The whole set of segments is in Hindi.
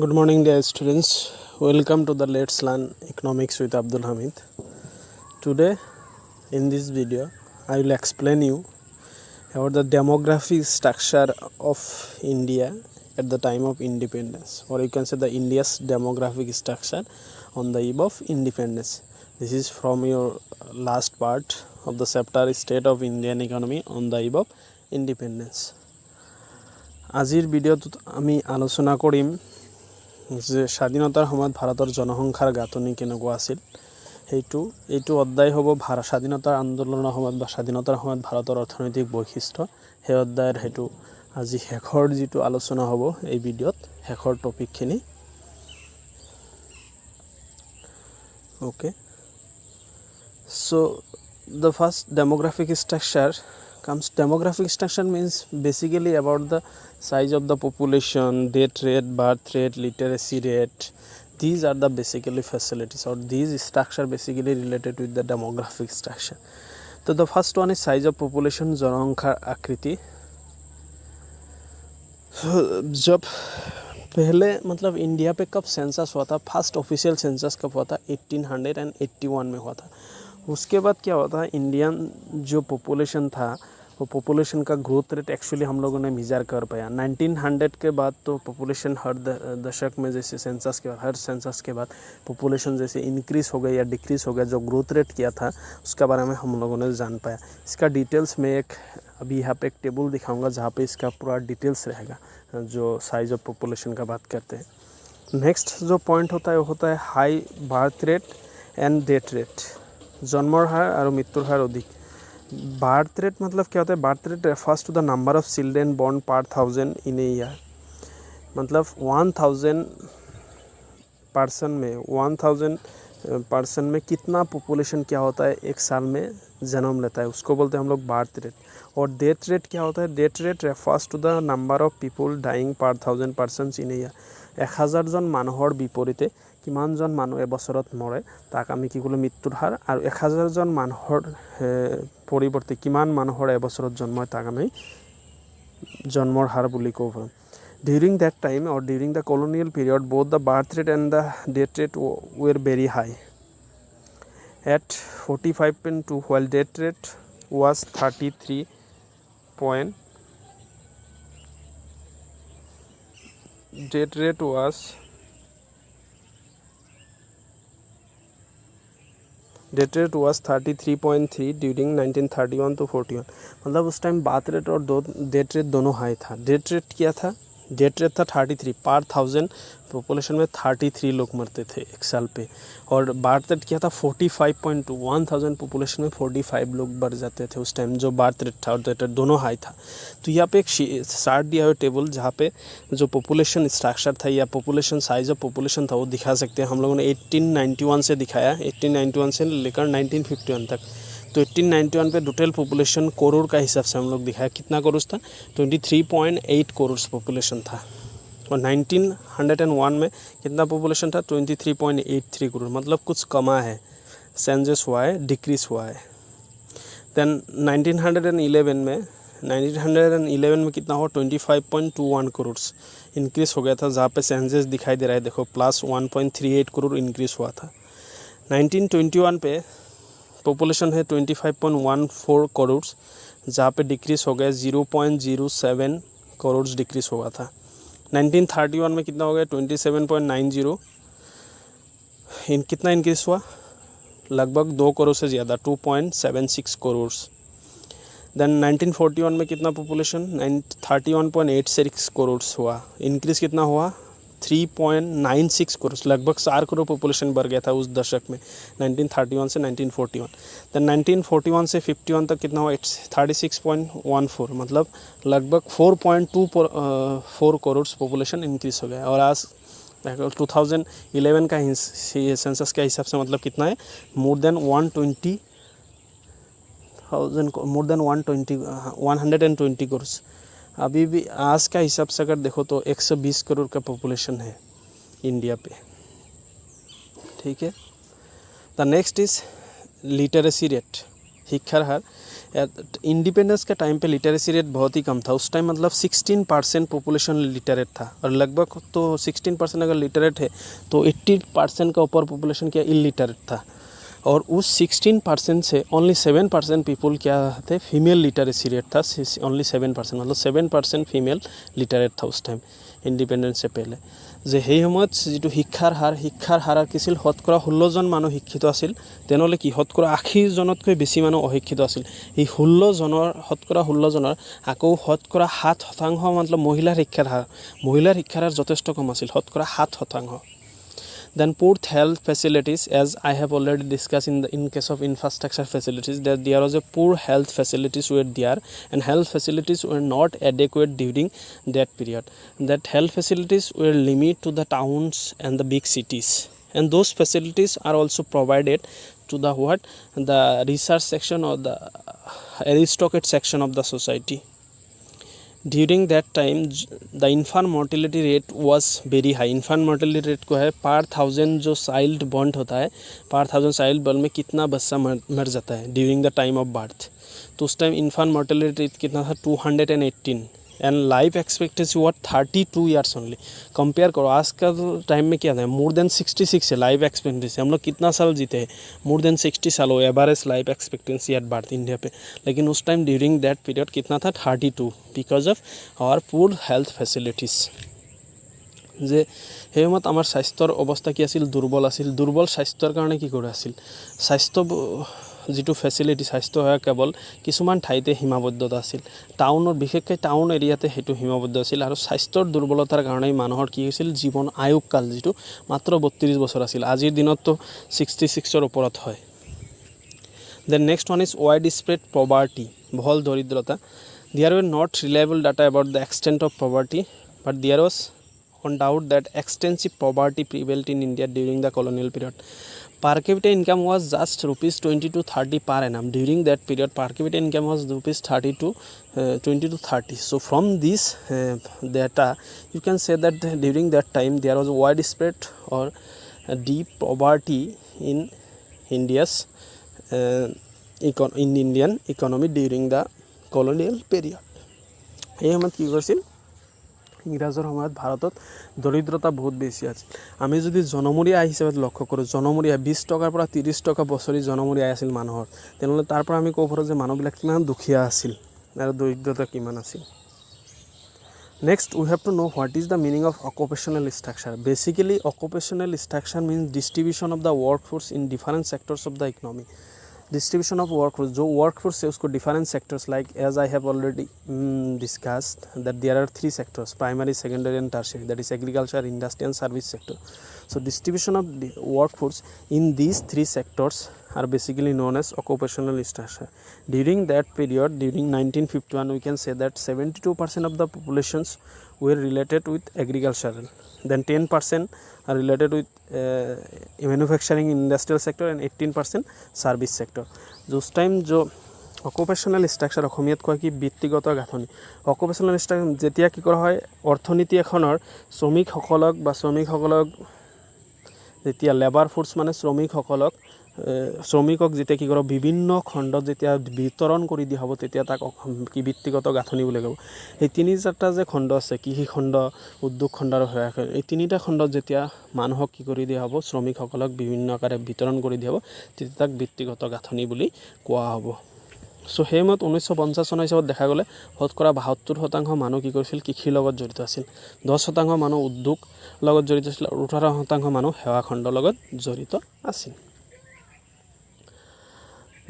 Good morning, dear students. Welcome to the Let's Learn Economics with Abdul Hamid. Today, in this video, I will explain you about the demographic structure of India at the time of independence, or you can say the India's demographic structure on the eve of independence. This is from your last part of the chapter State of Indian Economy on the eve of independence. আজিৰ ভিডিঅ'টোত আমি আলোচনা কৰিম যে স্বাধীনতাৰ সময়ত ভাৰতৰ জনসংখ্যাৰ গাঁথনি কেনেকুৱা আছিল এইটো অধ্যায় হ'ব স্বাধীনতাৰ আন্দোলনৰ সময়ত বা স্বাধীনতাৰ সময়ত ভাৰতৰ অৰ্থনৈতিক বৈশিষ্ট্য সেই অধ্যায়ৰ হেতু আজি শেষৰ যিটো আলোচনা হ'ব এই ভিডিঅ'ত শেষৰ টপিকখিনি ওকে so the first demographic structure comes. Demographic structure means basically about the size of the population, death rate, birth rate, literacy rate. These are the basically facilities, or these structure basically related with the demographic structure. So the first one is size of population, जनसंख्या आकृति. So जब पहले मतलब इंडिया पे कब सेंसस हुआ था, फर्स्ट ऑफिशियल सेंसस कब हुआ था 1881 में हुआ था. उसके बाद क्या हुआ था, इंडियन जो पॉपुलेशन था वो पॉपुलेशन का ग्रोथ रेट एक्चुअली हम लोगों ने मेजर कर पाया. 1900 के बाद तो पॉपुलेशन हर दशक में जैसे सेंसस के बाद हर सेंसस के बाद पॉपुलेशन जैसे इंक्रीज़ हो गया या डिक्रीज़ हो गया, जो ग्रोथ रेट किया था उसके बारे में हम लोगों ने जान पाया. इसका डिटेल्स में अभी यहाँ पे एक टेबल दिखाऊंगा जहाँ पे इसका पूरा डिटेल्स रहेगा जो साइज ऑफ पॉपुलेशन का बात करते हैं. नेक्स्ट जो पॉइंट होता है वो होता है high birth rate and death rate. जन्मर हार और मृत्युर हार अधिक. बर्थ रेट मतलब क्या होता है, birth rate refers to the number of children born per 1000 in a year. मतलब 1000 पर्सन में कितना पॉपुलेशन क्या होता है एक साल में जन्म लेता है, उसको बोलते हैं हम लोग बर्थ रेट. और डेथ रेट क्या होता है, death rate refers to the number of people dying per 1000 persons in a year. 1000 জন মানুহৰ বিপৰীতে কিমানজন মানুহ এবছৰত মৰে তাক আমি কি ক'লো মৃত্যুৰ হাৰ. আৰু 1000 জন মানুহৰ পৰিৱৰ্তে কিমান মানুহৰ এবছৰত জন্ম হয় তাক আমি জন্মৰ হাৰ বুলি ক'ব পাৰোঁ. During that time or during the colonial period, both the birth rate and the death rate were very high at 45.2, while death rate was 33 point. Death rate was 33.3 during 1931 to 41. मतलब उस टाइम बर्थ रेट और डेथ रेट दोनों हाई था. डेथ रेट क्या था, डेथ रेट था 33 पर 1000 पॉपुलेशन में 33 लोग मरते थे एक साल पे. और बर्थ रेट क्या था 45.2, 1000 पॉपुलेशन में 45 लोग मर जाते थे उस टाइम. जो बर्थ रेट था और डेथ रेट दोनों हाई था. तो यहाँ पे एक चार्ट दिया हुआ टेबल जहाँ पे जो पॉपुलेशन स्ट्रक्चर था या पॉपुलेशन साइज ऑफ पॉपुलेशन था वो दिखा सकते हैं. हम लोगों ने 1891 से दिखाया, 1891 से लेकर 1951 तक. तो 1891 पे टोटल पॉपुलेशन करोड़ का हिसाब से हम लोग दिखाया. कितना करोड़ था, 23.8 करोड़ पॉपुलेशन था. और 1901 में कितना पॉपुलेशन था, 23.83 करोड़. मतलब कुछ कमा है, चेंजेस हुआ है, डिक्रीज हुआ है. देन 1911 में कितना हुआ, 25.21 करोड़ इंक्रीज हो गया था, जहाँ पे चेंजेस दिखाई दे रहा है. देखो प्लस 1.38 करोड़ इंक्रीज हुआ था. 1921 पे पॉपुलेशन है 25.14 करोड़, जहाँ पे डिक्रीज हो गया 0.07 करोड़ डिक्रीज हुआ था. 1931 में कितना हो गया, 27.90. कितना इंक्रीज हुआ, लगभग 2 करोड़ से ज़्यादा, 2.76 करोड़. देन 1941 में कितना पॉपुलेशन, 31.86 करोड़ हुआ. इंक्रीज कितना हुआ, 3.96 करोड़, लगभग 4 करोड़ पॉपुलेशन बढ़ गया था उस दशक में 1931 से 1941. दैन 1941 से 51 तक कितना हुआ, 36.14, मतलब लगभग 4.24 करोड़ पॉपुलेशन इंक्रीज हो गया. और आज 2011 का सेंसस के हिसाब से मतलब कितना है, मोर देन 120 करोड़. अभी भी आज का हिसाब से अगर देखो तो 120 करोड़ का पॉपुलेशन है इंडिया पे. ठीक है. The next is literacy rate, शिक्षार हार. इंडिपेंडेंस के टाइम पे लिटरेसी रेट बहुत ही कम था उस टाइम, मतलब 16% पॉपुलेशन लिटरेट था, और लगभग तो 16% अगर लिटरेट है तो 80% का ऊपर पॉपुलेशन क्या इलिटरेट था, और उस 16% से ओनली 7% पीपल क्या थे, फीमेल लिटरेसी रेट था, ओनली 7%, मतलब 7% फीमेल लिटरेट था उस टाइम इंडिपेंडेंस से पहले। যে সেই সময়ত যিটো শিক্ষাৰ হাৰ কি আছিল, শতকৰা 16জন মানুহ শিক্ষিত আছিল, তেনেহ'লে কি শতকৰা 80জনতকৈ বেছি মানুহ অশিক্ষিত আছিল। এই 16জনৰ শতকৰা 16জনৰ আকৌ শতকৰা 7% মতলব মহিলাৰ শিক্ষাৰ হাৰ যথেষ্ট কম আছিল, শতকৰা 7%। Then poor health facilities, as I have already discussed in case of infrastructure facilities, that there was a poor health facilities were there, and health facilities were not adequate during that period. That health facilities were limited to the towns and the big cities, and those facilities are also provided to the the research section or the aristocrat section of the society. During that time the infant mortality rate was very high. infant mortality rate को है पर 1000 जो चाइल्ड बॉर्न होता है, पर 1000 चाइल्ड बॉर्न में कितना बच्चा मर जाता है during the time of birth. तो उस टाइम infant mortality rate कितना था 218, and life expectancy what 32 years only. Compare करो आज का टाइम में क्या था, मोर देन 66 है लाइफ एक्सपेक्टेंसी। हम लोग कितना साल जीते हैं, मोर देन 60 साल हो average life expectancy at birth India पे, लेकिन उस टाइम ड्यूरिंग दैट पीरियड कितना था 32, because of our poor health facilities. যে সেই সময়ত আমাৰ স্বাস্থ্যৰ অৱস্থা কি আছিল, দুৰ্বল আছিল। দুৰ্বল স্বাস্থ্যৰ কাৰণে কি কৰা আছিল, স্বাস্থ্য যিটো ফেচিলিটি স্বাস্থ্য সেৱা কেৱল কিছুমান ঠাইতে সীমাবদ্ধতা আছিল, টাউনৰ বিশেষকৈ টাউন এৰিয়াতে সেইটো সীমাবদ্ধ আছিল, আৰু স্বাস্থ্যৰ দুৰ্বলতাৰ কাৰণে মানুহৰ কি হৈছিল, জীৱন আয়ুসকাল যিটো মাত্ৰ 32 বছৰ আছিল, আজিৰ দিনততো 66ৰ ওপৰত হয়। Then next one is wide spread poverty, বহল দৰিদ্ৰতা। There were not reliable data about the extent of poverty, but there was on doubt that extensive poverty prevailed in India during the colonial period. Per capita income was just rupees 20 to 30 per annum. During that period, per capita income was rupees 20 to 30. So from this data, you can say that during that time there was widespread or deep poverty in India's in Indian economy during the colonial period. এই সময়ত কি কৰিছিল, ইংৰাজৰ সময়ত ভাৰতত দৰিদ্ৰতা বহুত বেছি আছিল। আমি যদি জনমূৰি আয় হিচাপে লক্ষ্য কৰোঁ, জনমূৰি আয় 20 টকাৰ পৰা 30 টকা বছৰি জনমূৰি আয় আছিল মানুহৰ, তেনেহ'লে তাৰ পৰা আমি ক'ব পাৰোঁ যে মানুহবিলাক কিমান দুখীয়া আছিল আৰু দৰিদ্ৰতা কিমান আছিল। Next we have to know what is the meaning of occupational structure. Basically occupational structure means distribution of the work force in different sectors of the economy. Distribution of workforce, जो वर्कफोर्स है उसको different sectors like as I have already discussed that there are 3 sectors, primary, secondary and tertiary, that is agriculture, industry and service sector. So distribution of workforce in these 3 sectors are basically known as occupational structure. During that period, during 1951, we can say that 72% of the populations were related with agricultural, then 10% are related with manufacturing industrial sector, and 18% service sector. जो उस टाइम जो অকুপেশ্যনেল ষ্ট্ৰাকচাৰ অসমীয়াত কয় কি বৃত্তিগত গাঁথনি। অকুপেশ্যনেল ষ্ট্ৰাকচাৰ যেতিয়া কি কৰা হয়, অৰ্থনীতি এখনৰ শ্ৰমিকসকলক যেতিয়া লেবাৰ ফোৰ্স মানে শ্ৰমিকক যেতিয়া কি কৰিব, বিভিন্ন খণ্ডত যেতিয়া বিতৰণ কৰি দিয়া হ'ব, তেতিয়া তাক কি বৃত্তিগত গাঁথনি বুলি ক'ব। এই 3-4টা যে খণ্ড আছে, কৃষি খণ্ড, উদ্যোগ খণ্ড আৰু সেৱা খণ্ড, এই 3টা খণ্ডত যেতিয়া মানুহক কি কৰি দিয়া হ'ব, শ্ৰমিকসকলক বিভিন্ন আকাৰে বিতৰণ কৰি দিয়া হ'ব, তেতিয়া তাক বৃত্তিগত গাঁথনি বুলি কোৱা হ'ব। সো সেই সময়ত 1950 চনৰ হিচাপত দেখা গ'লে শতকৰা 72% মানুহ কি কৰিছিল, কৃষিৰ লগত জড়িত আছিল, 10% মানুহ উদ্যোগ লগত জড়িত আছিল, আৰু 18% মানুহ সেৱা খণ্ডৰ লগত জড়িত আছিল।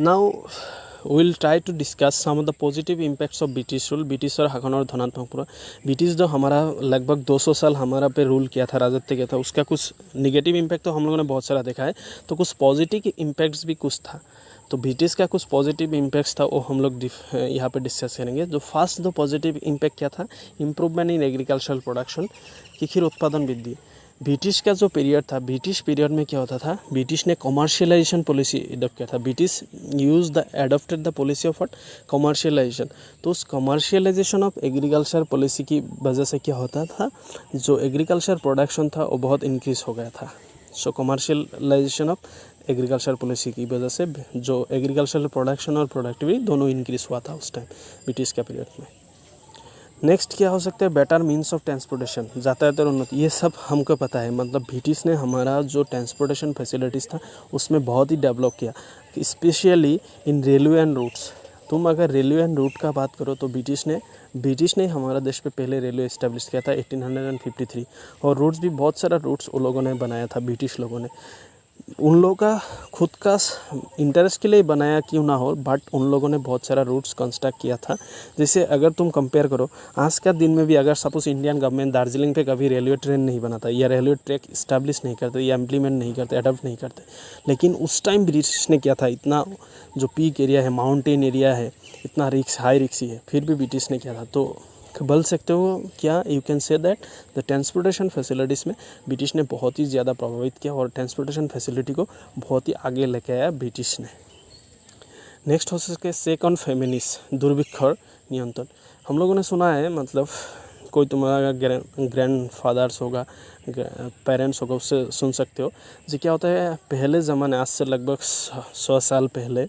Now we will try to discuss some of the positive impacts of British rule. ब्रिटिशर शासनर धनात्मक पूरा ब्रिटिश जो हमारा लगभग 200 साल हमारा पे रूल किया था, राजत्व किया था, उसका कुछ निगेटिव इम्पैक्ट तो हम लोगों ने बहुत सारा देखा है, तो कुछ पॉजिटिव इम्पैक्ट्स भी कुछ था। तो ब्रिटिश का कुछ पॉजिटिव इम्पैक्ट्स था, वो हम लोग यहाँ पे डिस्कस करेंगे। जो फर्स्ट जो पॉजिटिव इम्पैक्ट क्या था, इम्प्रूवमेंट इन एग्रीकल्चरल प्रोडक्शन, कृषि उत्पादन वृद्धि। ब्रिटिश का जो पीरियड था, ब्रिटिश पीरियड में क्या होता था, ब्रिटिश ने कमर्शियलाइजेशन पॉलिसी एडॉप्ट किया था। British adopted the policy of what, commercialisation. तो उस कमर्शियलाइजेशन ऑफ एग्रीकल्चर पॉलिसी की वजह से क्या होता था, जो एग्रीकल्चर प्रोडक्शन था वो बहुत इंक्रीज हो गया था। सो कमर्शियलाइजेशन ऑफ एग्रीकल्चर पॉलिसी की वजह से जो एग्रीकल्चरल प्रोडक्शन और प्रोडक्टिविटी दोनों इंक्रीज़ हुआ था उस टाइम ब्रिटिश के पीरियड में। नेक्स्ट क्या हो सकता है, बेटर मीन्स ऑफ ट्रांसपोर्टेशन, यातायात और उन्नति, ये सब हमको पता है। मतलब ब्रिटिश ने हमारा जो ट्रांसपोर्टेशन फैसिलिटीज़ था उसमें बहुत ही डेवलप किया, specially in railway and routes. तुम अगर रेलवे एंड रूट का बात करो तो ब्रिटिश ने हमारा देश पे पहले रेलवे इस्टेब्लिश किया था 1853, और रूट्स भी बहुत सारा रूट्स उन लोगों ने बनाया था, ब्रिटिश लोगों ने। उन लोगों का खुद का इंटरेस्ट के लिए बनाया क्यों ना हो, बट उन लोगों ने बहुत सारा रूट्स कंस्ट्रक्ट किया था। जैसे अगर तुम कंपेयर करो आज का दिन में भी, अगर सपोज इंडियन गवर्नमेंट दार्जिलिंग पे कभी रेलवे ट्रेन नहीं बनाता या रेलवे ट्रैक इस्टेब्लिश नहीं करते या इम्प्लीमेंट नहीं करते, अडॉप्ट नहीं करते, लेकिन उस टाइम ब्रिटिश ने क्या था, इतना जो पीक एरिया है, माउंटेन एरिया है, इतना हाई रिक्सी है, फिर भी ब्रिटिश ने किया था। तो बोल सकते हो क्या, you can say that the transportation facilities में ब्रिटिश ने बहुत ही ज़्यादा प्रभावित किया और ट्रांसपोर्टेशन फैसिलिटी को बहुत ही आगे लेके आया ब्रिटिश ने। नेक्स्ट हो सके सेकंड फेमिनिस्ट, दुर्भिक्ष नियंत्रण। हम लोगों ने सुना है, मतलब कोई तुम्हारा ग्रैंड फादर्स होगा, पेरेंट्स होगा, उससे सुन सकते हो जी। क्या होता है पहले ज़माने, आज से लगभग 100 साल पहले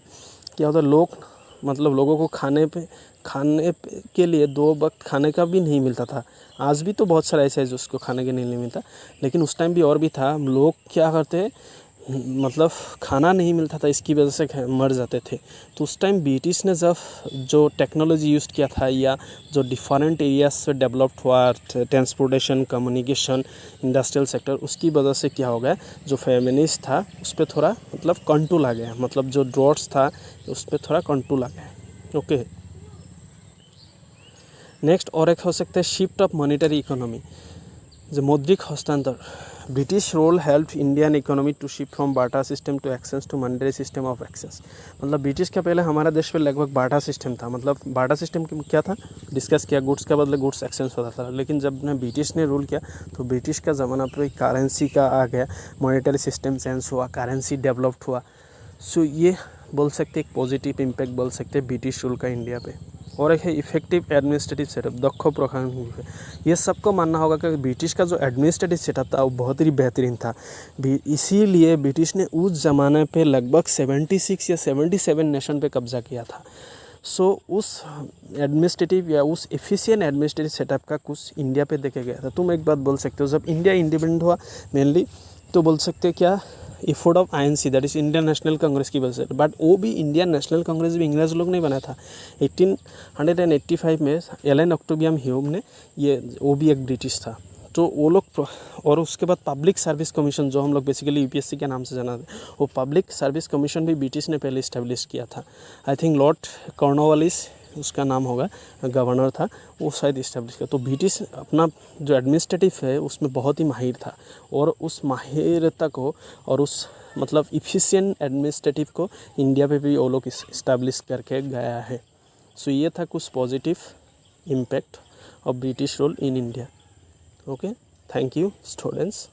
क्या होता है, लोगों को खाने के लिए 2 वक्त खाने का भी नहीं मिलता था। आज भी तो बहुत सारा ऐसा है जो उसको खाने के नहीं मिलता, लेकिन उस टाइम भी और भी था। लोग क्या करते हैं, मतलब खाना नहीं मिलता था, इसकी वजह से मर जाते थे। तो उस टाइम ब्रिटिश ने जब जो टेक्नोलॉजी यूज़ किया था, या जो डिफरेंट एरियाज से डेवलप्ड हुआ, ट्रांसपोर्टेशन, कम्युनिकेशन, इंडस्ट्रियल सेक्टर, उसकी वजह से क्या हो गया, जो फेमिनिस्ट था उस पर थोड़ा मतलब कंट्रोल आ गया, मतलब जो ड्रॉट्स था उस पर थोड़ा कंट्रोल आ गया। ओके, नेक्स्ट और एक हो सकता है शिफ्ट ऑफ मॉनेटरी इकोनॉमी, जो मौद्रिक हस्तांतर। British role help Indian economy to shift from barter system to exchange to monetary system of exchange. मतलब ब्रिटिश का पहले हमारा देश में लगभग बार्टर सिस्टम था। मतलब बार्टर सिस्टम क्या था, डिस्कस किया, गुड्स के बदले गुड्स एक्सचेंज होता था। लेकिन जब ब्रिटिश ने रूल किया तो ब्रिटिश का ज़माना पर करेंसी का आ गया, मॉनेटरी सिस्टम चेंज हुआ, करेंसी डेवलप्ड हुआ। सो ये बोल सकते एक पॉजिटिव इम्पैक्ट बोल सकते ब्रिटिश रूल का इंडिया पे। और एक है इफेक्टिव एडमिनिस्ट्रेटिव सेटअप, दक्ष प्रशासन। ये सबको मानना होगा कि ब्रिटिश का जो एडमिनिस्ट्रेटिव सेटअप था वो बहुत ही बेहतरीन था। इसीलिए ब्रिटिश ने उस ज़माने पे लगभग 76 या 77 नेशन पे कब्जा किया था। सो उस एडमिनिस्ट्रेटिव या उस एफिशिएंट एडमिनिस्ट्रेटिव सेटअप का कुछ इंडिया पे देखा गया था। तुम एक बात बोल सकते हो, जब इंडिया इंडिपेंडेंट हुआ मेनली, तो बोल सकते हो क्या, effort of INC, that is Indian national Congress की वजह से। बट वो भी इंडियन नेशनल कांग्रेस भी अंग्रेज लोग नहीं बनाया था। 1885 में एलन ऑक्टेवियम ह्यूम ने, वो भी एक ब्रिटिश था। तो वो लोग, और उसके बाद पब्लिक सर्विस कमीशन, जो हम लोग बेसिकली UPSC के नाम से जाना है, वो पब्लिक सर्विस कमीशन भी ब्रिटिश ने पहले इस्टेब्लिश किया था। आई थिंक लॉर्ड कॉर्नवालिस उसका नाम होगा, गवर्नर था, वो शायद इस्टेब्लिश किया। तो ब्रिटिश अपना जो एडमिनिस्ट्रेटिव है उसमें बहुत ही माहिर था, और उस माहिरता को और उस मतलब इफिशिएंट एडमिनिस्ट्रेटिव को इंडिया पे भी वो लोग इस्टेब्लिश करके गया है। सो ये था कुछ positive impact of British rule in India. Okay, thank you students.